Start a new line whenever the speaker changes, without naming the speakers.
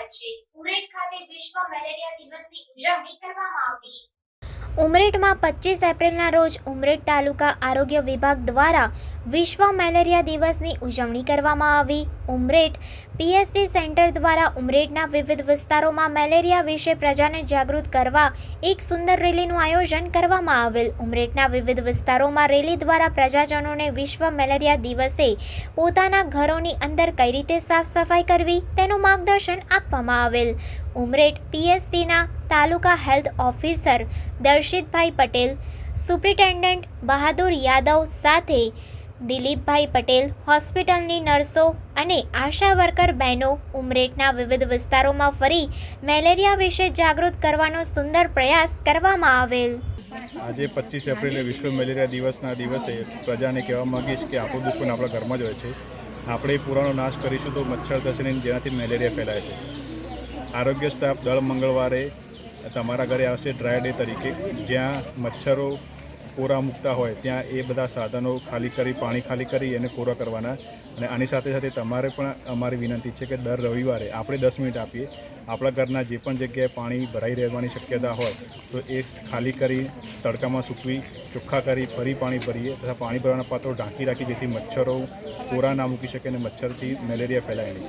વચ્ચે ઉમરેઠ ખાતે વિશ્વ મેલેરિયા દિવસની ઉજવણી કરવામાં આવી।
ઉમરેઠમાં 25 એપ્રિલના રોજ ઉમરેઠ તાલુકા આરોગ્ય વિભાગ દ્વારા વિશ્વ મેલેરિયા દિવસની ઉજવણી કરવામાં આવી। ઉમરેઠ પીએસસી સેન્ટર દ્વારા ઉમરેઠના વિવિધ વિસ્તારોમાં મેલેરિયા વિશે પ્રજાને જાગૃત કરવા એક સુંદર રેલીનું આયોજન કરવામાં આવેલ। ઉમરેઠના વિવિધ વિસ્તારોમાં રેલી દ્વારા પ્રજાજનોને વિશ્વ મેલેરિયા દિવસે પોતાના ઘરોની અંદર કઈ રીતે સાફ સફાઈ કરવી તેનું માર્ગદર્શન આપવામાં આવેલ। ઉમરેઠ પીએસસીના તાલુકા હેલ્થ ઓફિસર દર્શિતભાઈ પટેલ, સુપ્રિન્ટેન્ડન્ટ બહાદુર યાદવ સાથે દિલીપભાઈ પટેલ, હોસ્પિટલની નર્સો અને આશા વર્કર બહેનો ઉમરેઠના વિવિધ વિસ્તારોમાં ફરી મેલેરિયા વિશે જાગૃત કરવાનો સુંદર પ્રયાસ કરવામાં આવેલ।
આજે 25 એપ્રિલે વિશ્વ મેલેરિયા દિવસના દિવસે પ્રજાને કહેવા માગીશ કે આપણું દુશ્મન આપણા ઘરમાં જ હોય છે। આપણે પૂરાનો નાશ કરીશું તો મચ્છર થશે નહીં, જેનાથી મેલેરિયા ફેલાય છે। આરોગ્ય સ્ટાફ દર મંગળવારે તમારા ઘરે આવશે ડ્રાય ડે તરીકે, જ્યાં મચ્છરો પૂરા મૂકતા હોય ત્યાં એ બધા સાધનો ખાલી કરી, પાણી ખાલી કરી અને પૂરા કરવાના। અને આની સાથે સાથે તમારે પણ અમારી વિનંતી છે કે દર રવિવારે આપણે 10 મિનિટ આપીએ, આપણા ઘરના જે પણ જગ્યાએ પાણી ભરાઈ રહેવાની શક્યતા હોય તો એ ખાલી કરી તડકામાં સૂકવી, ચોખ્ખા કરી ફરી પાણી ભરીએ તથા પાણી ભરવાના પાત્રો ઢાંકી રાખી, જેથી મચ્છરો પૂરા ના મૂકી શકે અને મચ્છરથી મેલેરિયા ફેલાય નહીં।